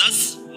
10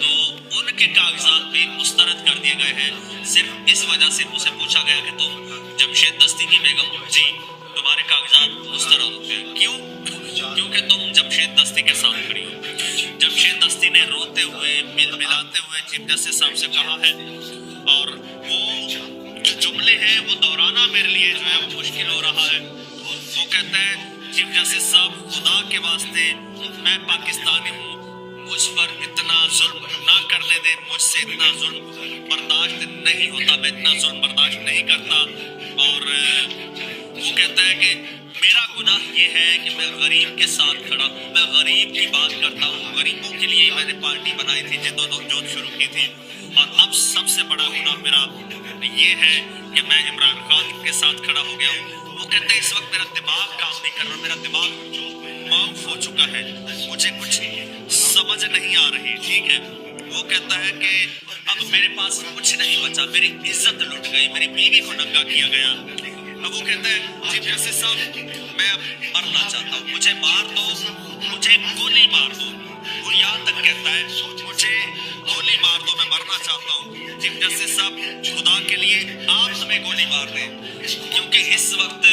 تو ان کے کاغذات بھی مسترد کر دیے گئے ہیں، صرف اس وجہ سے اسے پوچھا گیا کہ تم جمشید دستی کی بیگم ہو؟ جی، تمہارے کاغذات مسترد ہوتے ہیں۔ کیوں؟ کیونکہ تم جمشید دستی کے ساتھ کھڑی ہو۔ جمشید دستی نے روتے ہوئے ملاتے ہوئے چیف جسٹس صاحب سے کہا ہے، اور وہ جو جملے ہیں وہ دہرانا میرے لیے جو ہے وہ مشکل ہو رہا ہے۔ وہ کہتا ہے چیف جسٹس صاحب، خدا کے واسطے میں پاکستانی ہوں، مجھ پر اتنا ظلم نہ کرنے دیں، مجھ سے اتنا ظلم برداشت نہیں ہوتا، میں اتنا ظلم برداشت نہیں کرتا۔ اور وہ کہتا ہے کہ میرا گناہ یہ ہے کہ میں غریب کے ساتھ کھڑا ہوں، میں غریب کی بات کرتا ہوں، غریبوں کے لیے میں نے پارٹی بنائی تھی، جدوجہد شروع کی تھی، اور اب سب سے بڑا گناہ میرا یہ ہے کہ میں عمران خان کے ساتھ کھڑا ہو گیا ہوں۔ وہ کہتے ہیں اس وقت میرا دماغ کام نہیں کر رہا، میرا دماغ معاف ہو چکا ہے، مجھے کچھ سمجھ نہیں آ رہی، ٹھیک ہے۔ وہ کہتا ہے کہ اب میرے پاس کچھ نہیں بچا، میری عزت لٹ گئی، میری بیوی کو ننگا کیا گیا۔ اب وہ کہتا ہے چیف جسٹس صاحب، میں اب مرنا چاہتا ہوں، مجھے مار دو، مجھے گولی مار دو۔ وہ یہاں تک کہتا ہے مجھے گولی مار دو، میں مرنا چاہتا ہوں۔ چیف جسٹس صاحب، خدا کے لیے آپ ہمیں گولی مار دیں، کیونکہ اس وقت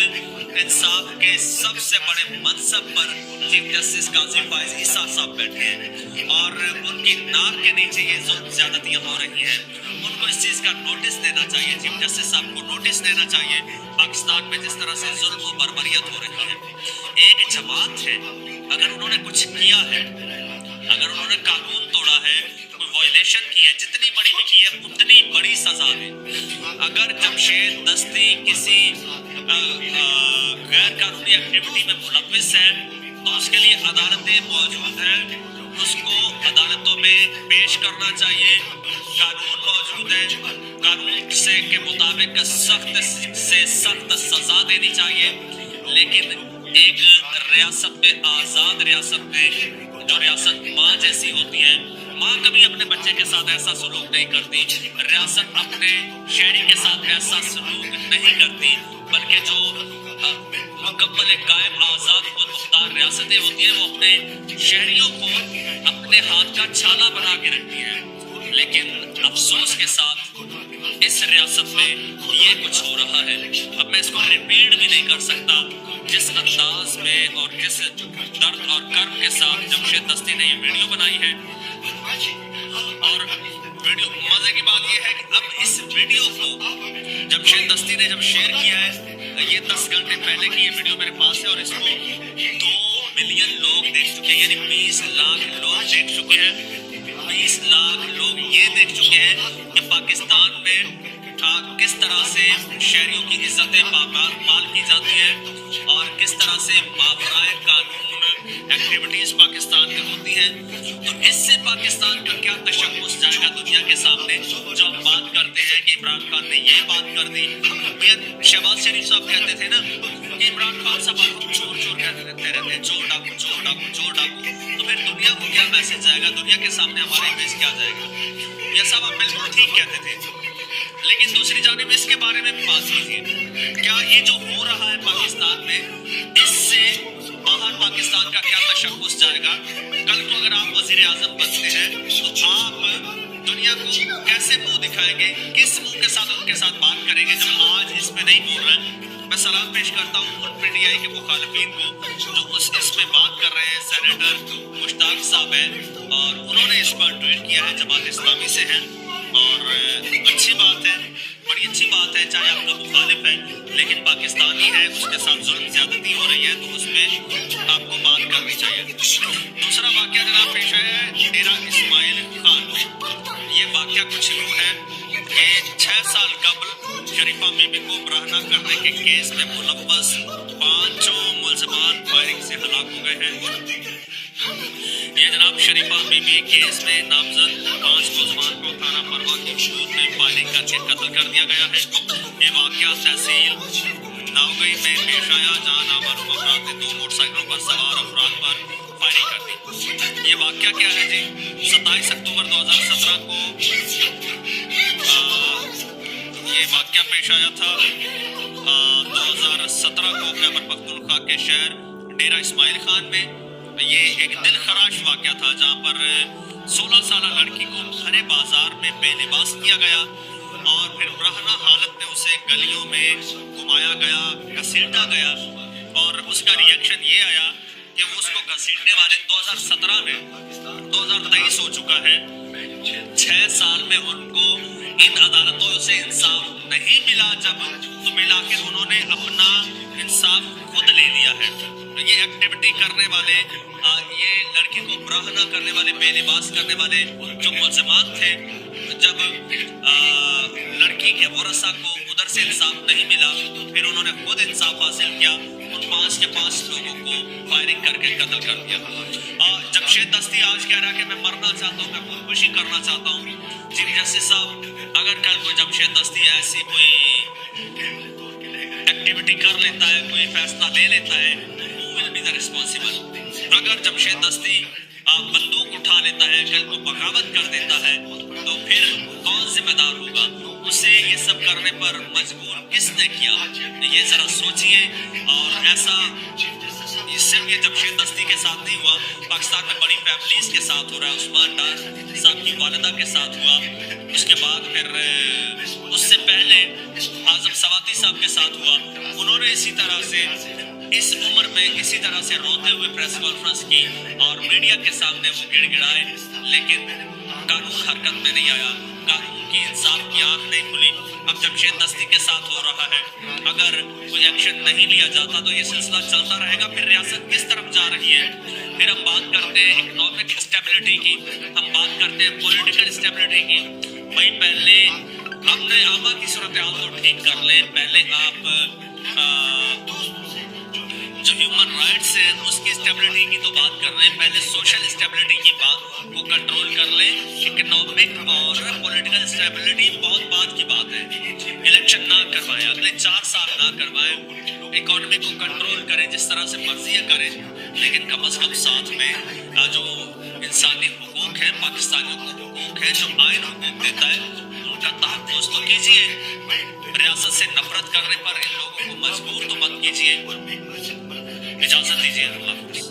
انصاف کے سب سے بڑے منصب پر چیف جسٹس قاضی فائز عیسیٰ صاحب بیٹھے ہیں، اور ان کی ناک کے نیچے یہ ظلم زیادتیاں ہو رہی ہیں۔ ان کو اس چیز کا نوٹس دینا چاہیے، چیف جسٹس صاحب کو نوٹس دینا چاہیے پاکستان میں جس طرح سے ظلم و بربریت ہو رہی ہے۔ ایک جماعت ہے، اگر انہوں نے کچھ کیا ہے، اگر انہوں نے قانون توڑا ہے، کوئی وائلیشن کی ہے، جتنی بڑی بھی کی ہے اتنی بڑی سزا ہے۔ اگر جمشید دستی کسی غیر قانونی ایکٹیویٹی میں ملوث ہے تو اس کے لیے عدالتیں موجود ہیں، اس کو عدالتوں میں پیش کرنا چاہیے، قانون موجود ہے، قانون سے کے مطابق سخت سے سخت سزا دینی چاہیے۔ لیکن ایک ریاست میں، آزاد ریاست میں، جو ریاست ماں جیسی ہوتی ہے، ماں کبھی اپنے بچے کے ساتھ ایسا سلوک نہیں کرتی، ریاست اپنے شہری کے ساتھ ایسا سلوک نہیں کرتی، بلکہ جو مکمل قائم آزاد خود مختار ریاستیں ہوتی ہیں وہ اپنے شہریوں کو اپنے ہاتھ کا چھالا بنا کے رکھتی ہیں۔ لیکن افسوس کے ساتھ اس ریاست میں یہ کچھ ہو رہا ہے۔ اب میں اس کو ریپیٹ بھی نہیں کر سکتا جس انداز میں اور جس درد اور کرب کے ساتھ جمشید دستی نے یہ ویڈیو بنائی ہے۔ اور ویڈیو مزے کی بات یہ ہے کہ اب اس ویڈیو کو جمشید دستی نے جب شیئر کیا ہے، یہ 10 گھنٹے پہلے کی یہ ویڈیو میرے پاس ہے، اور اس کو 2 ملین لوگ دیکھ چکے ہیں، یعنی 20 لاکھ لوگ دیکھ چکے ہیں۔ 20 لاکھ لوگ یہ دیکھ چکے ہیں کہ پاکستان میں کس طرح سے شہریوں کی عزتیں پامال کی جاتی ہے، اور کس طرح سے ماورائے قانون ایکٹیویٹیز پاکستان میں ہوتی ہیں۔ تو اس سے پاکستان کا کیا تشخص جائے گا دنیا کے سامنے؟ جو ہم بات کرتے ہیں کہ عمران خان نے یہ بات کر دی، شہباز شریف صاحب کہتے تھے نا کہ عمران خان صاحب آپ کو چور چور کہتے رہتے ہیں، چور ڈاکو چور ڈاکو چور ڈاکو، تو پھر دنیا کو کیا میسج جائے گا؟ دنیا کے سامنے ہمارا امیج کیا جائے گا؟ یہ صاحب آپ بالکل ٹھیک کہتے تھے، لیکن دوسری جانب اس کے بارے میں بات کیجیے، کیا یہ جو ہو رہا ہے پاکستان میں، اس سے باہر پاکستان کا کیا تشخص جائے گا؟ کل کو اگر آپ وزیر اعظم بنتے ہیں تو آپ دنیا کو کیسے منہ دکھائیں گے؟ کس منہ کے ساتھ ان کے ساتھ بات کریں گے جب آج اس پہ نہیں بول رہے ہیں؟ میں سلام پیش کرتا ہوں ان پی ٹی آئی کے مخالفین کو جو اس پہ بات کر رہے ہیں۔ سینیٹر مشتاق صاحب ہیں اور انہوں نے اس پر ٹویٹ کیا ہے، جماعت اسلامی سے ہیں، اور اچھی بات ہے، بڑی اچھی بات ہے، چاہے آپ کا مخالف ہے لیکن پاکستانی ہے، اس کے ساتھ ظلم زیادتی ہو رہی ہے تو اس پہ آپ کو بات کرنی چاہیے۔ دوسرا واقعہ جناب پیش آیا ہے ڈیرہ اسماعیل خان میں۔ یہ واقعہ کچھ یوں ہے کہ 6 سال قبل شریفہ بی بی کو برہنہ کرنے کے کیس میں ملوث 5 ملزمان فائرنگ سے ہلاک ہو گئے ہیں۔ یہ جناب شریفہ بی بی کیس میں نامزد 5 ملزمان کو تھانہ پروا کی حدود میں فائرنگ کر کے قتل کر دیا گیا ہے۔ یہ واقعہ تحصیل ناوگئی میں پیش آیا جہاں نامعلوم افراد نے 2 موٹر سائیکلوں پر سوار افراد پر فائرنگ کر دی۔ یہ واقعہ کیا ہے جی؟ 27 اکتوبر 2017 کو یہ واقعہ پیش آیا تھا۔ 2017 کو خیبر پختونخوا کے شہر ڈیرہ اسماعیل خان میں یہ ایک دل خراش واقعہ تھا جہاں پر 16 سالہ لڑکی کو بھرے بازار میں بے لباس کیا گیا اور پھر برہنہ حالت میں اسے گلیوں میں گھمایا گیا، گھسیٹا گیا، اور اس کا ریئیکشن یہ آیا کہ وہ اس کو گھسیٹنے والے 2017 میں 2023 ہو چکا ہے، 6 سال میں ان کو ان عدالتوں سے انصاف نہیں ملا، جب تو بالآخر انہوں نے اپنا انصاف خود لے لیا ہے۔ یہ ایکٹیویٹی کرنے والے، یہ لڑکی کو براہنہ کرنے والے، بے لباس کرنے والے جو ملزمان تھے، جب لڑکی کے ورثاء کو ادھر سے انصاف نہیں ملا، پھر انہوں نے خود انصاف حاصل کیا، ان 5 کے 5 لوگوں کو فائرنگ کر کے قتل کر دیا۔ جمشید دستی آج کہہ رہا ہے کہ میں مرنا چاہتا ہوں، میں خودکشی کرنا چاہتا ہوں۔ چیف جسٹس صاحب، اگر کل کوئی جمشید دستی ایسی کوئی ایکٹیویٹی کر لیتا ہے، کوئی فیصلہ لے لیتا ہے، who will be the responsible؟ اگر جمشید دستی بندوق اٹھا لیتا ہے، کل کو بغاوت کر دیتا ہے، تو پھر کون ذمہ دار ہوگا؟ اسے یہ سب کرنے پر مجبور کس نے کیا؟ یہ ذرا سوچئے۔ اور ایسا صرف یہ جمشید دستی کے ساتھ نہیں ہوا، پاکستان میں بڑی فیملیز کے ساتھ ہو رہا ہے۔ عثمان ڈار صاحب کی والدہ کے ساتھ ہوا، اس کے بعد پھر اس سے پہلے اعظم سواتی صاحب کے ساتھ ہوا۔ انہوں نے اسی طرح سے اس عمر میں اسی طرح سے روتے ہوئے پریس کانفرنس کی اور میڈیا کے سامنے وہ گڑ گڑائے، لیکن قانون حرکت میں نہیں آیا، قانون کی انصاف کی آنکھ نہیں کھلی۔ اب جمشید دستی کے ساتھ ہو رہا ہے، اگر کوئی ایکشن نہیں لیا جاتا تو یہ سلسلہ چلتا رہے گا۔ پھر ریاست کس طرف جا رہی ہے؟ پھر ہم بات کرتے ہیں اکنامک اسٹیبلٹی کی، ہم بات کرتے ہیں پولیٹیکل اسٹیبلٹی کی۔ بھائی پہلے اپنے عامہ کی صورتحال تو ٹھیک کر لیں، پہلے آپ جو ہیومن رائٹس ہے اس کی اسٹیبلٹی کی تو بات کر رہے ہیں، پہلے سوشل اسٹیبلٹی کی بات کو کنٹرول کر لیں۔ اکنامک اور پولیٹیکل اسٹیبلٹی بہت بات کی بات ہے، الیکشن نہ کروائیں، اگلے 4 سال نہ کروائیں، اکانومی کو کنٹرول کریں، جس طرح سے مرضی کریں، لیکن کم از کم ساتھ میں جو انسانی حقوق ہیں، پاکستانیوں کو حقوق ہیں، جو آئین حقوق دیتا ہے، ان کا تحفظ تو کیجیے۔ ریاست سے نفرت کرنے پر ان لوگوں کو مجبور تو مت کیجیے۔ اجازت دیجیے، اللہ حافظ۔